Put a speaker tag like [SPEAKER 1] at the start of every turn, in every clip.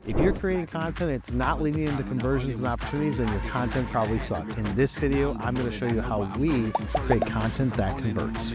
[SPEAKER 1] If you're creating content, it's not leading into conversions and opportunities, then your content probably sucks. In this video, I'm going to show you how we create content that converts.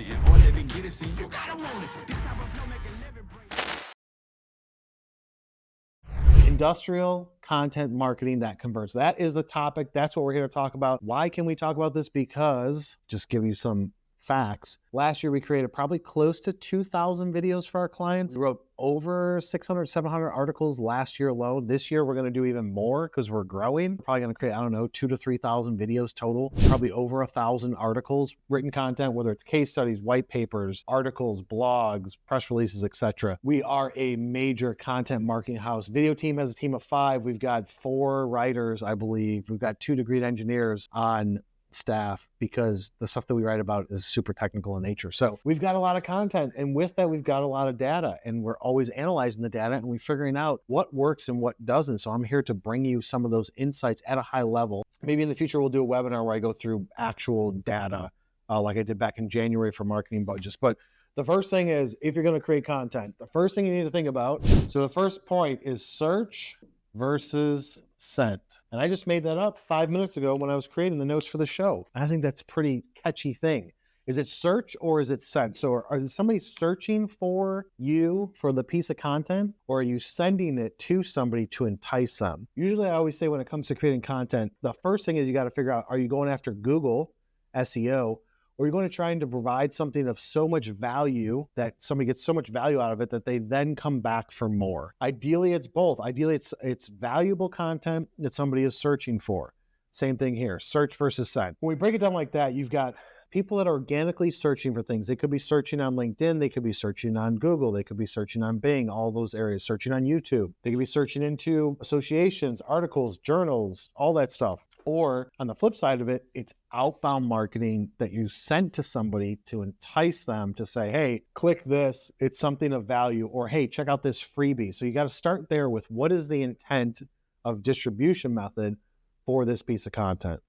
[SPEAKER 1] Industrial content marketing that converts. That is the topic. That's what we're here to talk about. Why can we talk about this? Because, just give you some facts. Last year, we created probably close to 2,000 videos for our clients. We wrote over 600, 700 articles last year alone. This year, we're going to do even more because we're growing. We're probably going to create, 2,000 to 3,000 videos total, probably over 1,000 articles, written content, whether it's case studies, white papers, articles, blogs, press releases, etc. We are a major content marketing house. Video team has a team of 5. We've got 4 writers, I believe. We've got 2 degreed engineers on staff because the stuff that we write about is super technical in nature. So we've got a lot of content, and with that, we've got a lot of data, and we're always analyzing the data and we're figuring out what works and what doesn't. So I'm here to bring you some of those insights at a high level. Maybe in the future, we'll do a webinar where I go through actual data like I did back in January for marketing budgets. But the first thing is, if you're going to create content, the first thing you need to think about, so the first point is search versus sent. And I just made that up 5 minutes ago when I was creating the notes for the show. I think that's a pretty catchy thing. Is it search or is it sent? So is somebody searching for you for the piece of content, or are you sending it to somebody to entice them? Usually I always say when it comes to creating content, the first thing is you got to figure out, are you going after Google SEO, or you're going to trying to provide something of so much value that somebody gets so much value out of it that they then come back for more. Ideally, it's both. Ideally, it's valuable content that somebody is searching for. Same thing here, search versus send. When we break it down like that, you've got people that are organically searching for things. They could be searching on LinkedIn. They could be searching on Google. They could be searching on Bing, all those areas, searching on YouTube. They could be searching into associations, articles, journals, all that stuff. Or on the flip side of it, it's outbound marketing that you send to somebody to entice them to say, hey, click this, it's something of value, or hey, check out this freebie. So you got to start there with what is the intent of distribution method for this piece of content.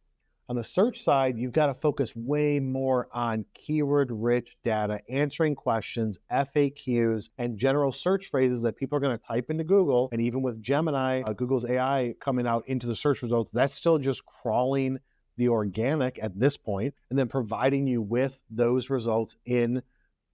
[SPEAKER 1] On the search side, you've got to focus way more on keyword-rich data, answering questions, FAQs, and general search phrases that people are going to type into Google. And even with Gemini, Google's AI coming out into the search results, that's still just crawling the organic at this point, and then providing you with those results in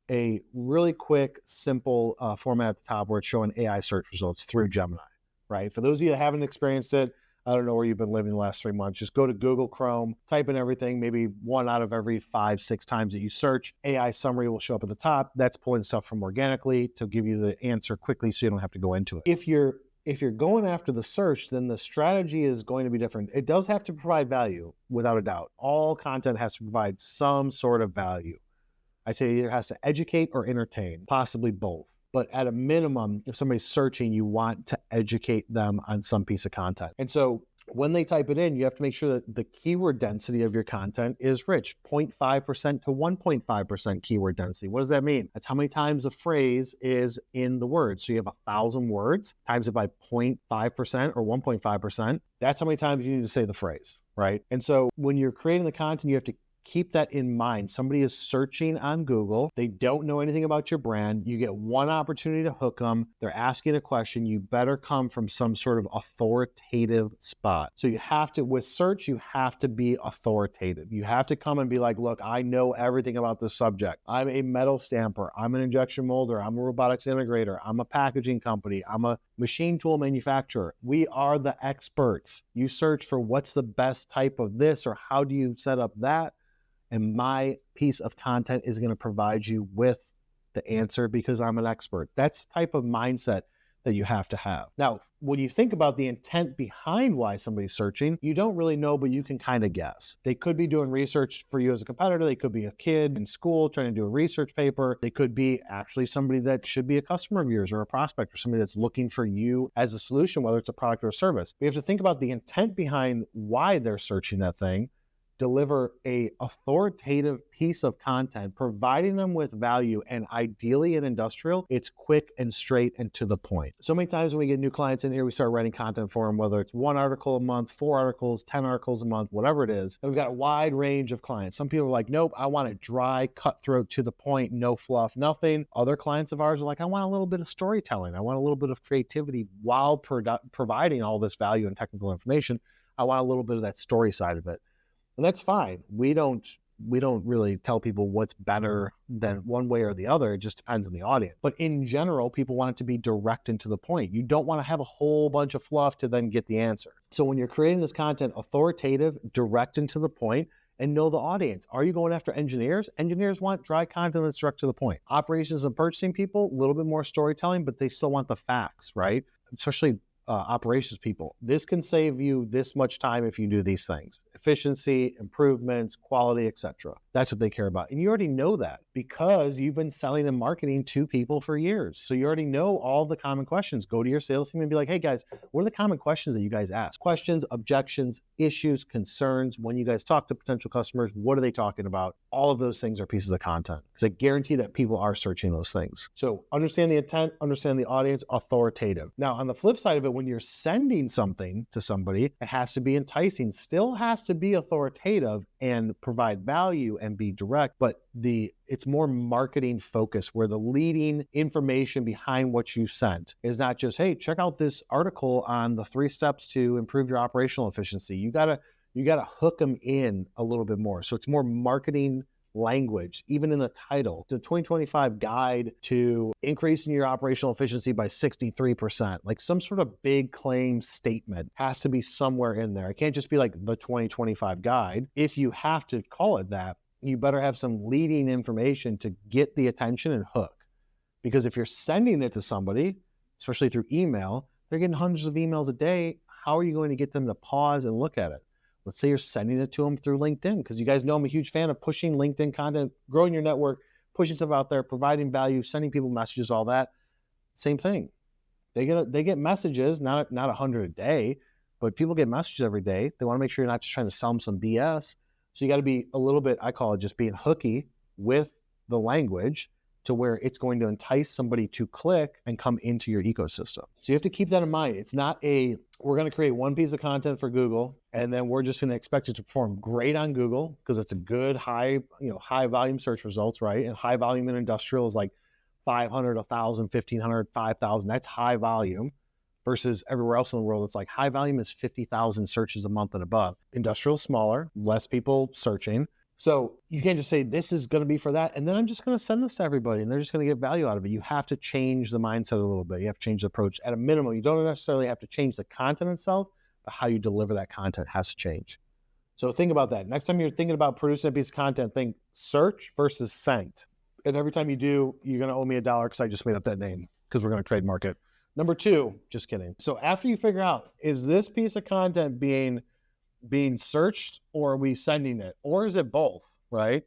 [SPEAKER 1] a really quick, simple format at the top where it's showing AI search results through Gemini, right? For those of you that haven't experienced it, I don't know where you've been living the last 3 months. Just go to Google Chrome, type in everything, maybe 1 out of every 5, 6 times that you search. AI summary will show up at the top. That's pulling stuff from organically to give you the answer quickly so you don't have to go into it. If you're going after the search, then the strategy is going to be different. It does have to provide value, without a doubt. All content has to provide some sort of value. I say it either has to educate or entertain, possibly both. But at a minimum, if somebody's searching, you want to educate them on some piece of content. And so when they type it in, you have to make sure that the keyword density of your content is rich, 0.5% to 1.5% keyword density. What does that mean? That's how many times a phrase is in the word. So you have 1,000 words, times it by 0.5% or 1.5%. That's how many times you need to say the phrase, right? And so when you're creating the content, you have to keep that in mind. Somebody is searching on Google. They don't know anything about your brand. You get one opportunity to hook them. They're asking a question. You better come from some sort of authoritative spot. So you have to, with search, you have to be authoritative. You have to come and be like, look, I know everything about this subject. I'm a metal stamper. I'm an injection molder. I'm a robotics integrator. I'm a packaging company. I'm a machine tool manufacturer. We are the experts. You search for what's the best type of this, or how do you set up that? And my piece of content is going to provide you with the answer because I'm an expert. That's the type of mindset that you have to have. Now, when you think about the intent behind why somebody's searching, you don't really know, but you can kind of guess. They could be doing research for you as a competitor. They could be a kid in school trying to do a research paper. They could be actually somebody that should be a customer of yours or a prospect, or somebody that's looking for you as a solution, whether it's a product or a service. We have to think about the intent behind why they're searching that thing. deliver a authoritative piece of content, providing them with value, and ideally in industrial, it's quick and straight and to the point. So many times when we get new clients in here, we start writing content for them, whether it's 1 article a month, 4 articles, 10 articles a month, whatever it is. And we've got a wide range of clients. Some people are like, nope, I want it dry, cutthroat, to the point, no fluff, nothing. Other clients of ours are like, I want a little bit of storytelling. I want a little bit of creativity while providing all this value and technical information. I want a little bit of that story side of it. And that's fine. We don't really tell people what's better than one way or the other. It just depends on the audience. But in general, people want it to be direct and to the point. You don't want to have a whole bunch of fluff to then get the answer. So when you're creating this content, authoritative, direct and to the point, and know the audience. Are you going after engineers? Engineers want dry content that's direct to the point. Operations and purchasing people, a little bit more storytelling, but they still want the facts, right? Especially operations people. This can save you this much time if you do these things. Efficiency, improvements, quality, etc. That's what they care about. And you already know that because you've been selling and marketing to people for years. So you already know all the common questions. Go to your sales team and be like, hey guys, what are the common questions that you guys ask? Questions, objections, issues, concerns. When you guys talk to potential customers, what are they talking about? All of those things are pieces of content. Because I guarantee that people are searching those things. So understand the intent, understand the audience, authoritative. Now on the flip side of it, when you're sending something to somebody, it has to be enticing, still has to be authoritative and provide value and be direct, but it's more marketing focused, where the leading information behind what you sent is not just, hey, check out this article on the 3 steps to improve your operational efficiency. You gotta hook them in a little bit more. So it's more marketing language, even in the title. The 2025 guide to increasing your operational efficiency by 63%, like some sort of big claim statement has to be somewhere in there. It can't just be like the 2025 guide. If you have to call it that, you better have some leading information to get the attention and hook. Because if you're sending it to somebody, especially through email, they're getting hundreds of emails a day. How are you going to get them to pause and look at it? Let's say you're sending it to them through LinkedIn, because you guys know I'm a huge fan of pushing LinkedIn content, growing your network, pushing stuff out there, providing value, sending people messages, all that. Same thing. They get messages, not 100 a day, but people get messages every day. They want to make sure you're not just trying to sell them some BS. So you got to be a little bit, I call it just being hooky with the language to where it's going to entice somebody to click and come into your ecosystem. So you have to keep that in mind. It's not we're going to create one piece of content for Google and then we're just going to expect it to perform great on Google because it's a good high volume search results, right? And high volume in industrial is like 500, 1,000, 1,500, 5,000. That's high volume. Versus everywhere else in the world, it's like high volume is 50,000 searches a month and above. Industrial smaller, less people searching. So you can't just say this is going to be for that, and then I'm just going to send this to everybody, and they're just going to get value out of it. You have to change the mindset a little bit. You have to change the approach. At a minimum, you don't necessarily have to change the content itself, but how you deliver that content has to change. So think about that. Next time you're thinking about producing a piece of content, think search versus sent. And every time you do, you're going to owe me $1 because I just made up that name because we're going to trademark it. Number 2, just kidding. So after you figure out, is this piece of content being searched or are we sending it? Or is it both, right?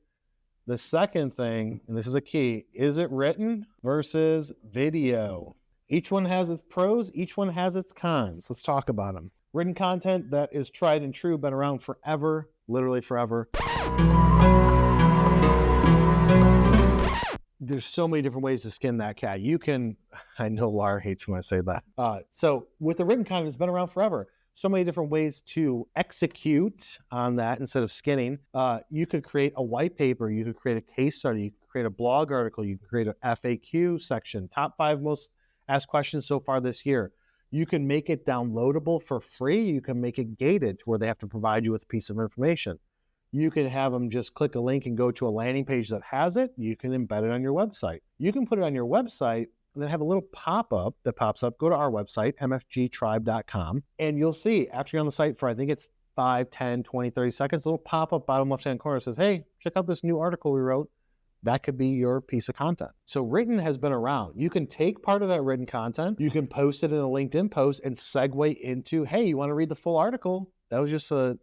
[SPEAKER 1] The second thing, and this is a key, is it written versus video? Each one has its pros, each one has its cons. Let's talk about them. Written content that is tried and true, been around forever, literally forever. There's so many different ways to skin that cat. I know Lara hates when I say that. So with the written content, it's been around forever. So many different ways to execute on that instead of skinning. You could create a white paper. You could create a case study. You could create a blog article. You could create an FAQ section, top 5 most asked questions so far this year. You can make it downloadable for free. You can make it gated to where they have to provide you with a piece of information. You can have them just click a link and go to a landing page that has it. You can embed it on your website. You can put it on your website and then have a little pop-up that pops up. Go to our website, mfgtribe.com, and you'll see after you're on the site for, I think it's 5, 10, 20, 30 seconds, a little pop-up bottom left-hand corner says, hey, check out this new article we wrote. That could be your piece of content. So written has been around. You can take part of that written content, you can post it in a LinkedIn post and segue into, hey, you want to read the full article? That was just an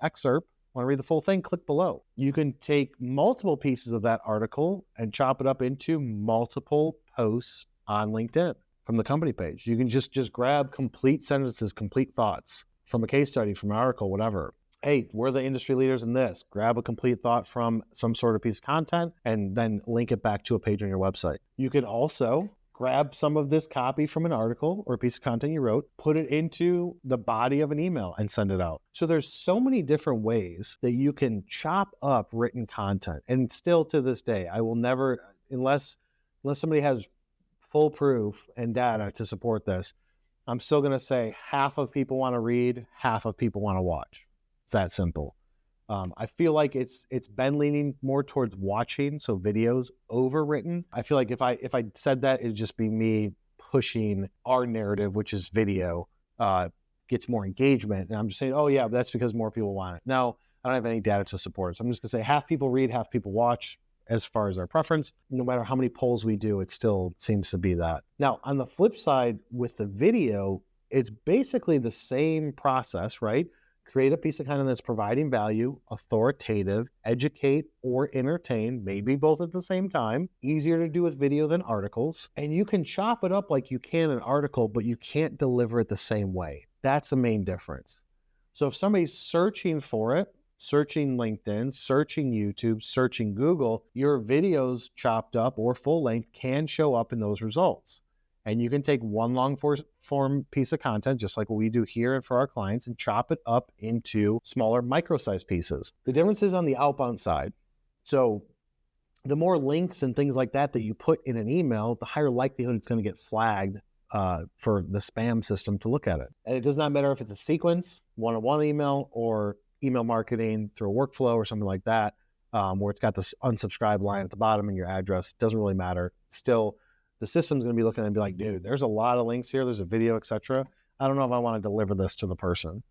[SPEAKER 1] excerpt. Want to read the full thing? Click below. You can take multiple pieces of that article and chop it up into multiple posts on LinkedIn from the company page. You can just grab complete sentences, complete thoughts from a case study, from an article, whatever. hey, we're the industry leaders in this. Grab a complete thought from some sort of piece of content and then link it back to a page on your website. You can also grab some of this copy from an article or a piece of content you wrote, put it into the body of an email and send it out. So there's so many different ways that you can chop up written content. And still to this day, I will never, unless somebody has full proof and data to support this, I'm still going to say half of people want to read, half of people want to watch. It's that simple. I feel like it's been leaning more towards watching, so videos over written. I feel like if I said that, it'd just be me pushing our narrative, which is video, gets more engagement. And I'm just saying, oh yeah, that's because more people want it. No, I don't have any data to support it. So I'm just gonna say half people read, half people watch as far as our preference. No matter how many polls we do, it still seems to be that. Now, on the flip side, with the video, it's basically the same process, right? Create a piece of content that's providing value, authoritative, educate, or entertain, maybe both at the same time. Easier to do with video than articles. And you can chop it up like you can an article, but you can't deliver it the same way. That's the main difference. So if somebody's searching for it, searching LinkedIn, searching YouTube, searching Google, your videos chopped up or full length can show up in those results. And you can take one long form piece of content, just like what we do here and for our clients, and chop it up into smaller micro-sized pieces. The difference is on the outbound side. So the more links and things like that you put in an email, the higher likelihood it's going to get flagged for the spam system to look at it. And it does not matter if it's a sequence, one-on-one email, or email marketing through a workflow or something like that, where it's got this unsubscribe line at the bottom and your address. Doesn't really matter. Still, the system's going to be looking and be like, dude, there's a lot of links here. There's a video, etc. I don't know if I want to deliver this to the person.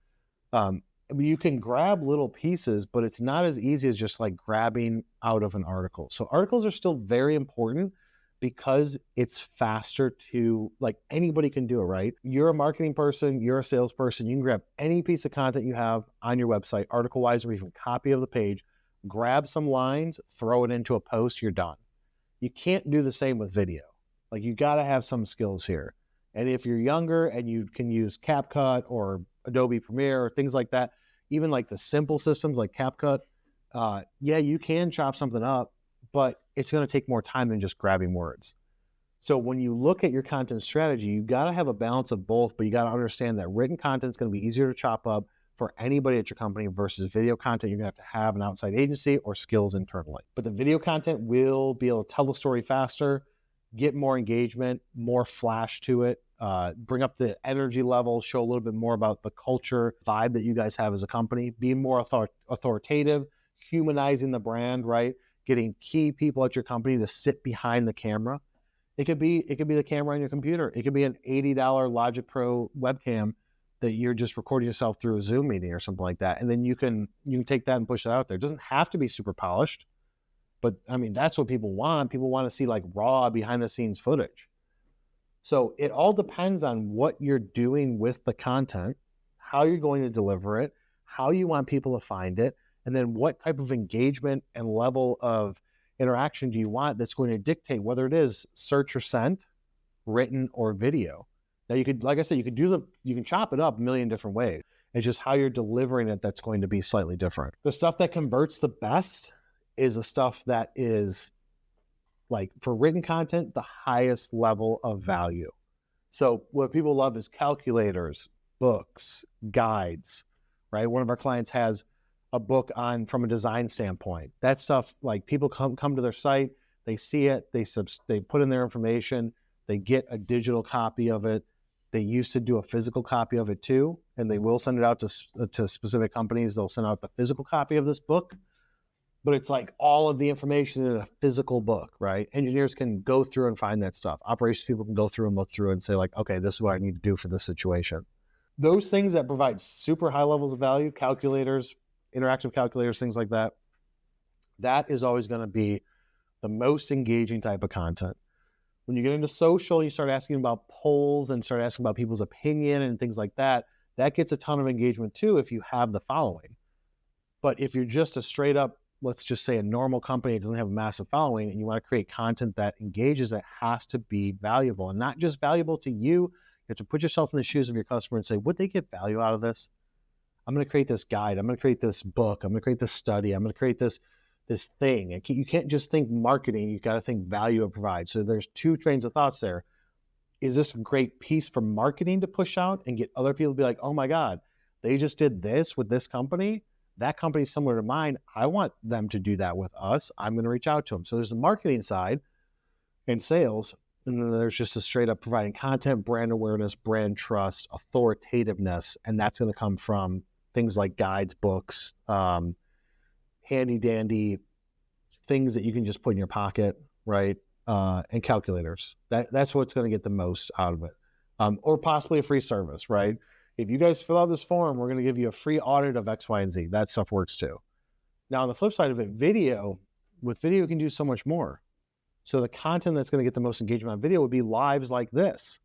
[SPEAKER 1] You can grab little pieces, but it's not as easy as just like grabbing out of an article. So articles are still very important because it's faster to, like, anybody can do it, right? You're a marketing person, you're a salesperson, you can grab any piece of content you have on your website, article-wise, or even copy of the page, grab some lines, throw it into a post, you're done. You can't do the same with video. Like, you got to have some skills here. And if you're younger and you can use CapCut or Adobe Premiere or things like that, even like the simple systems like CapCut, yeah, you can chop something up, but it's going to take more time than just grabbing words. So when you look at your content strategy, you got to have a balance of both, but you got to understand that written content is going to be easier to chop up for anybody at your company versus video content. You're going to have an outside agency or skills internally. But the video content will be able to tell the story faster, get more engagement, more flash to it, bring up the energy level, show a little bit more about the culture vibe that you guys have as a company, be more authoritative, humanizing the brand, right? Getting key people at your company to sit behind the camera. It could be the camera on your computer. It could be an $80 Logic Pro webcam that you're just recording yourself through a Zoom meeting or something like that. And then you can take that and push it out there. It doesn't have to be super polished, but I mean, that's what people want. People want to see like raw behind the scenes footage. So it all depends on what you're doing with the content, how you're going to deliver it, how you want people to find it, and then what type of engagement and level of interaction do you want that's going to dictate whether it is search or sent, written or video. Now you could, like I said, you can chop it up a million different ways. It's just how you're delivering it that's going to be slightly different. The stuff that converts the best is the stuff that is, like, for written content, the highest level of value. So what people love is calculators, books, guides, right? One of our clients has a book on from a design standpoint. That stuff, like, people come to their site, they see it, they put in their information, they get a digital copy of it. They used to do a physical copy of it too, and they will send it out to specific companies. They'll send out the physical copy of this book, but it's like all of the information in a physical book, right? Engineers can go through and find that stuff. Operations people can go through and look through and say, like, okay, this is what I need to do for this situation. Those things that provide super high levels of value, calculators, interactive calculators, things like that, that is always going to be the most engaging type of content. When you get into social, you start asking about polls and start asking about people's opinion and things like that, that gets a ton of engagement too if you have the following. But if you're just a straight up, let's just say a normal company that doesn't have a massive following, and you want to create content that engages, it has to be valuable, and not just valuable to you. You have to put yourself in the shoes of your customer and say, would they get value out of this? I'm going to create this guide. I'm going to create this book. I'm going to create this study. I'm going to create this thing. And you can't just think marketing. You've got to think value it provides. So there's two trains of thoughts there. Is this a great piece for marketing to push out and get other people to be like, oh my God, they just did this with this company. That company's similar to mine. I want them to do that with us. I'm going to reach out to them. So there's the marketing side and sales. And then there's just a straight up providing content, brand awareness, brand trust, authoritativeness. And that's going to come from things like guides, books, handy dandy things that you can just put in your pocket, right? And calculators. That's what's going to get the most out of it. Or possibly a free service, right? If you guys fill out this form, we're going to give you a free audit of X, Y, and Z. That stuff works too. Now, on the flip side of it, with video, you can do so much more. So the content that's going to get the most engagement on video would be lives like this.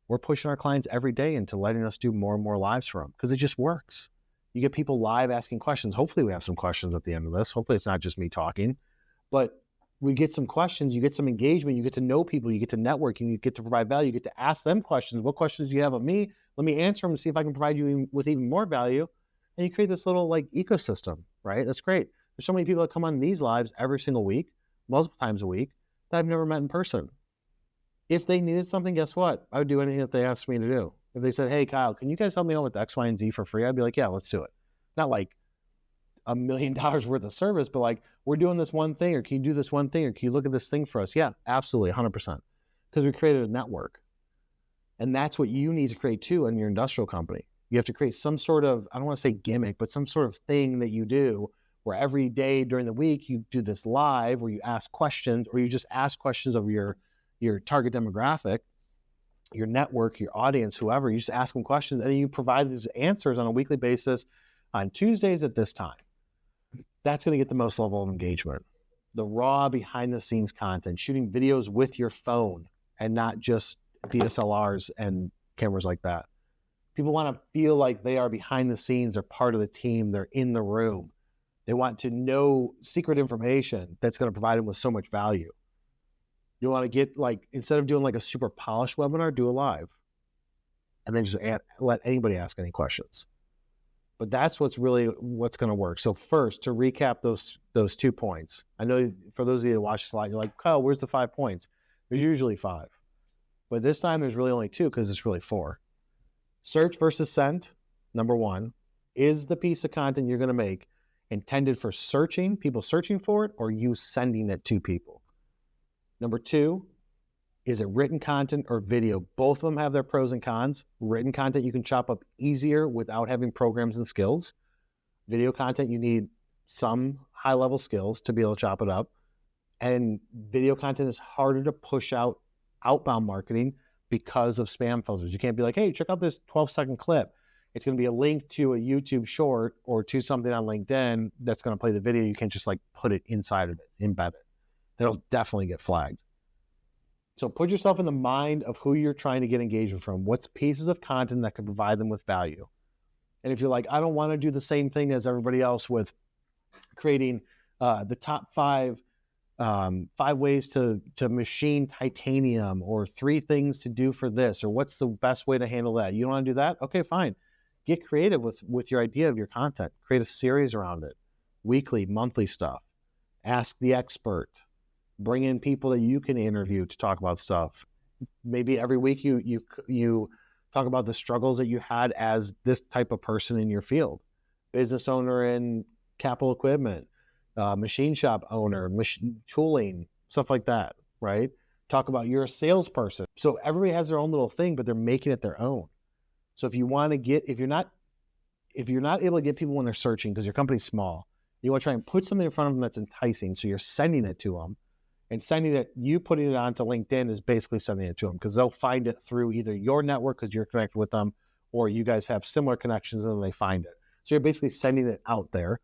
[SPEAKER 1] We're pushing our clients every day into letting us do more and more lives for them because it just works. You get people live asking questions. Hopefully we have some questions at the end of this. Hopefully it's not just me talking, but we get some questions, you get some engagement, you get to know people, you get to network, and you get to provide value, you get to ask them questions. What questions do you have of me? Let me answer them and see if I can provide you with even more value. And you create this little like ecosystem, right? That's great. There's so many people that come on these lives every single week, multiple times a week, that I've never met in person. If they needed something, guess what? I would do anything that they asked me to do. If they said, hey, Kyle, can you guys help me out with X, Y, and Z for free? I'd be like, yeah, let's do it. Not like $1 million worth of service, but like, we're doing this one thing, or can you do this one thing, or can you look at this thing for us? Yeah, absolutely, 100%. Because we created a network. And that's what you need to create too in your industrial company. You have to create some sort of, I don't want to say gimmick, but some sort of thing that you do where every day during the week you do this live where you ask questions, or you just ask questions of your target demographic, your network, your audience, whoever. You just ask them questions and you provide these answers on a weekly basis on Tuesdays at this time. That's going to get the most level of engagement. The raw behind the scenes content, shooting videos with your phone and not just DSLRs and cameras like that. People want to feel like they are behind the scenes, they're part of the team, they're in the room. They want to know secret information that's going to provide them with so much value. You want to get like, instead of doing like a super polished webinar, do a live. And then just let anybody ask any questions. But that's what's going to work. So first, to recap those 2 points. I know for those of you that watch this live, you're like, Kyle, where's the 5 points? There's usually 5. But this time there's really only 2 because it's really 4. Search versus send, number 1. Is the piece of content you're going to make intended for people searching for it, or you sending it to people? Number 2, is it written content or video? Both of them have their pros and cons. Written content you can chop up easier without having programs and skills. Video content, you need some high-level skills to be able to chop it up. And video content is harder to push out outbound marketing because of spam filters. You can't be like, hey, check out this 12-second clip. It's going to be a link to a YouTube short or to something on LinkedIn that's going to play the video. You can't just like put it inside of it, embed it. That'll definitely get flagged. So put yourself in the mind of who you're trying to get engagement from. What's pieces of content that can provide them with value? And if you're like, I don't want to do the same thing as everybody else with creating the top 5 ways to machine titanium, or 3 things to do for this, or what's the best way to handle that? You don't want to do that? Okay, fine. Get creative with your idea of your content. Create a series around it. Weekly, monthly stuff. Ask the expert. Bring in people that you can interview to talk about stuff. Maybe every week you talk about the struggles that you had as this type of person in your field. Business owner in capital equipment, machine shop owner, tooling, stuff like that, right? Talk about you're a salesperson. So everybody has their own little thing, but they're making it their own. So if you're not able to get people when they're searching because your company's small, you want to try and put something in front of them that's enticing. So you're sending it to them. And you putting it onto LinkedIn is basically sending it to them because they'll find it through either your network because you're connected with them, or you guys have similar connections and then they find it. So you're basically sending it out there.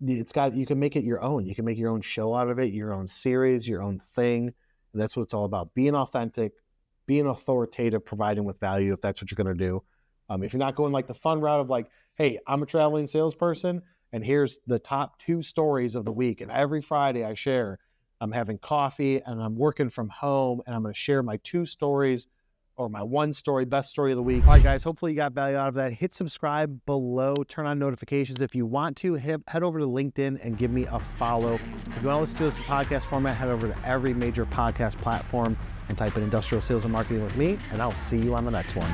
[SPEAKER 1] You can make it your own. You can make your own show out of it, your own series, your own thing. And that's what it's all about. Being authentic, being authoritative, providing with value if that's what you're going to do. If you're not going like the fun route of like, hey, I'm a traveling salesperson, and here's the top 2 stories of the week. And every Friday I share, I'm having coffee and I'm working from home and I'm going to share my 2 stories or my one story, best story of the week. All right, guys, hopefully you got value out of that. Hit subscribe below, turn on notifications. If you want to, head over to LinkedIn and give me a follow. If you want to listen to this in podcast format, head over to every major podcast platform and type in industrial sales and marketing with me, and I'll see you on the next one.